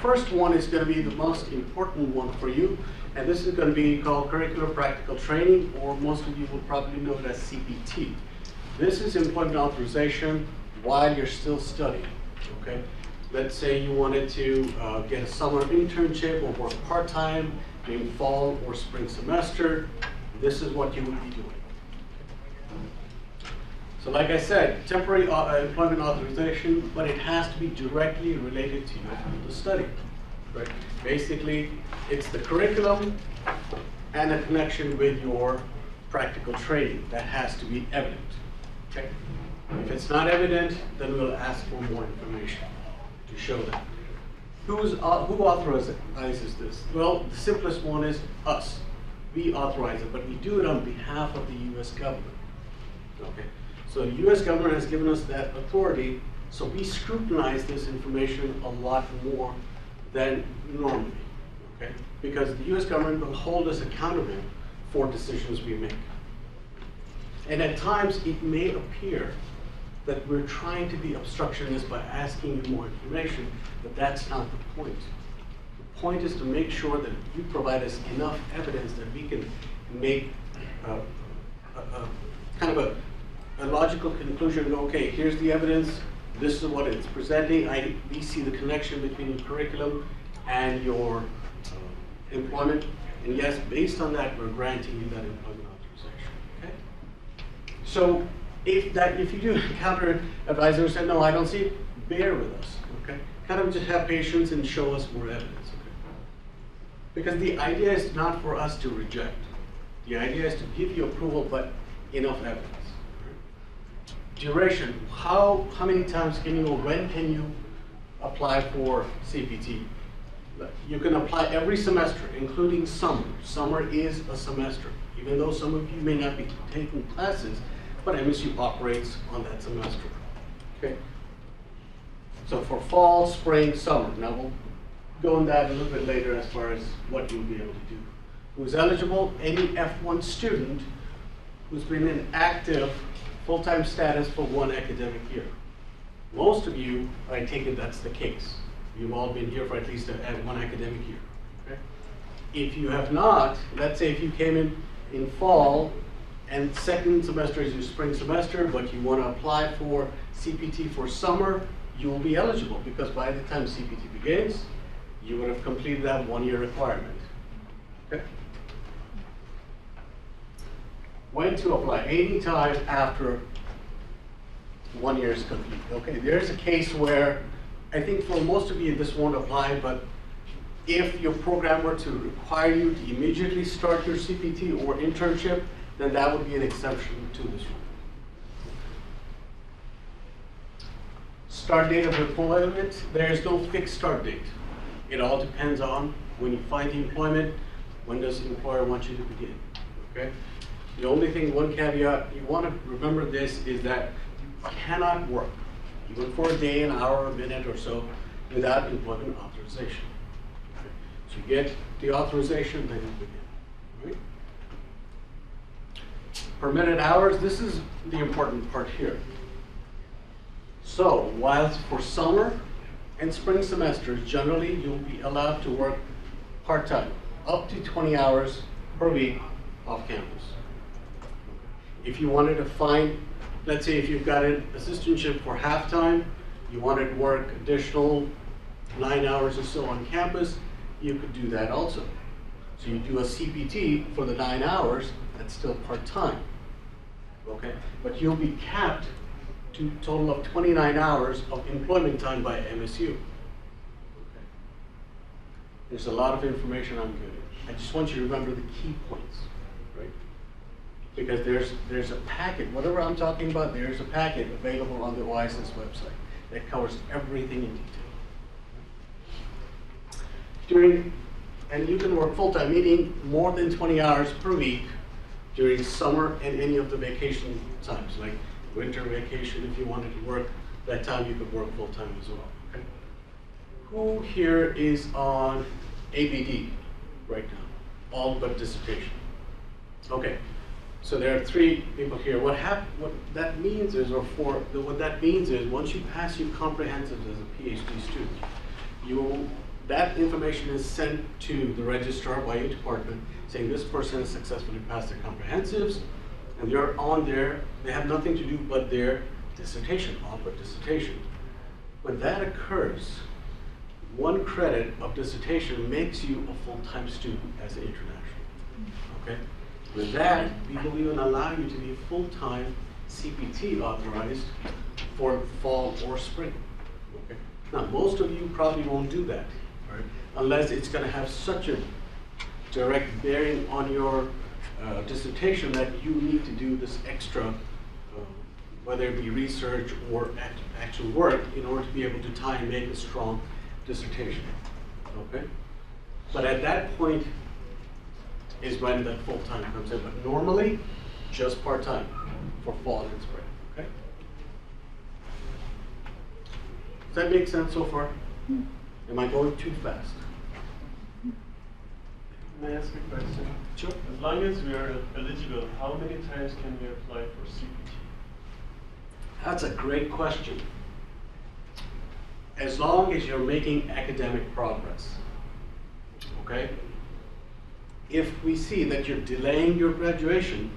first one is going to be the most important one for you, and this is going to be called Curricular Practical Training, or most of you will probably know it as CPT. This is employment authorization while you're still studying, okay? Let's say you wanted to get a summer internship or work part-time in fall or spring semester. This is what you would be doing. So like I said, temporary employment authorization, but it has to be directly related to your field of study, right? Basically, it's the curriculum and a connection with your practical training that has to be evident, okay? If it's not evident, then we'll ask for more information to show that. Who authorizes this? Well, the simplest one is us. We authorize it, but we do it on behalf of the U.S. government, okay? So the U.S. government has given us that authority, so we scrutinize this information a lot more than normally, okay? Because the U.S. government will hold us accountable for decisions we make. And at times, it may appear that we're trying to be obstructionist by asking you more information, but that's not the point. The point is to make sure that you provide us enough evidence that we can make kind of a logical conclusion. Okay, here's the evidence, this is what it's presenting, we see the connection between your curriculum and your employment, and yes, based on that, we're granting you that employment authorization, okay? So if you do encounter advisors say, no, I don't see it, bear with us, okay? Kind of just have patience and show us more evidence, okay? Because the idea is not for us to reject. The idea is to give you approval, but enough evidence. Duration, how many times can you, or when can you apply for CPT? You can apply every semester, including summer. Summer is a semester, even though some of you may not be taking classes, but MSU operates on that semester, okay? So for fall, spring, summer. Now we'll go on that a little bit later as far as what you'll be able to do. Who's eligible? Any F1 student who's been in active full-time status for one academic year. Most of you, I take it that's the case. You've all been here for at least one academic year, okay? If you have not, let's say if you came in fall, and second semester is your spring semester, but you want to apply for CPT for summer, you will be eligible, because by the time CPT begins, you would have completed that one-year requirement, okay? When to apply? Any time after 1 year is complete. Okay, there's a case where I think for most of you this won't apply, but if your program were to require you to immediately start your CPT or internship, then that would be an exception to this rule. Start date of employment, there is no fixed start date. It all depends on when you find the employment, when does the employer want you to begin, okay? The only thing, one caveat, you want to remember this, is that you cannot work, even for a day, an hour, a minute or so, without employment authorization. Okay? So you get the authorization, then you begin, right? Permitted hours, this is the important part here. So, whilst for summer and spring semesters, generally you'll be allowed to work part-time, up to 20 hours per week off campus. If you wanted to find, let's say if you've got an assistantship for half-time, you wanted to work additional 9 hours or so on campus, you could do that also. So you do a CPT for the 9 hours, that's still part-time, okay? But you'll be capped to a total of 29 hours of employment time by MSU. Okay. There's a lot of information I'm giving. I just want you to remember the key points, right? Because there's a packet, whatever I'm talking about, there's a packet available on the OISS website that covers everything in detail. And you can work full-time, meaning more than 20 hours per week during summer and any of the vacation times, like winter vacation. If you wanted to work that time, you could work full-time as well. Okay? Who here is on ABD right now? All but dissertation. Okay, so there are 3 people here. What that means is, what that means is, once you pass your comprehensives as a PhD student, that information is sent to the registrar by your department saying this person has successfully passed their comprehensives, and they're on there. They have nothing to do but their dissertation, author dissertation. When that occurs, 1 credit of dissertation makes you a full-time student as an international. Okay? With that, we will even allow you to be full-time CPT authorized for fall or spring. Okay? Now, most of you probably won't do that, right? Unless it's going to have such a direct bearing on your dissertation that you need to do this extra, whether it be research or actual work, in order to be able to tie and make a strong dissertation. Okay? But at that point is when that full-time comes in. But normally, just part-time for fall and spring. Okay? Does that make sense so far? Am I going too fast? May I ask a question? Sure. As long as we are eligible, how many times can we apply for CPT? That's a great question. As long as you're making academic progress, okay? If we see that you're delaying your graduation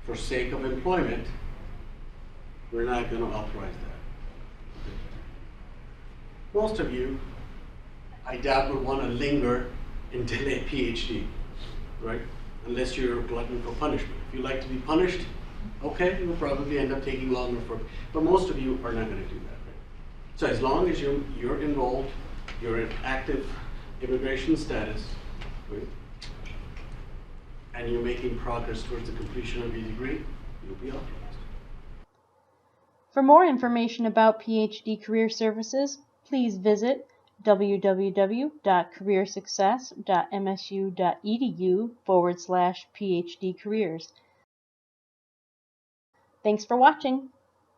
for sake of employment, we're not going to authorize that. Most of you, I doubt, would want to linger and delay PhD, right? Unless you're a glutton for punishment. If you like to be punished, okay, you'll probably end up taking longer for, but most of you are not going to do that, right? So as long as you're enrolled, you're in active immigration status, right? And you're making progress towards the completion of your degree, you'll be authorized. For more information about PhD Career Services, please visit www.careersuccess.msu.edu/PhD careers. Thanks for watching.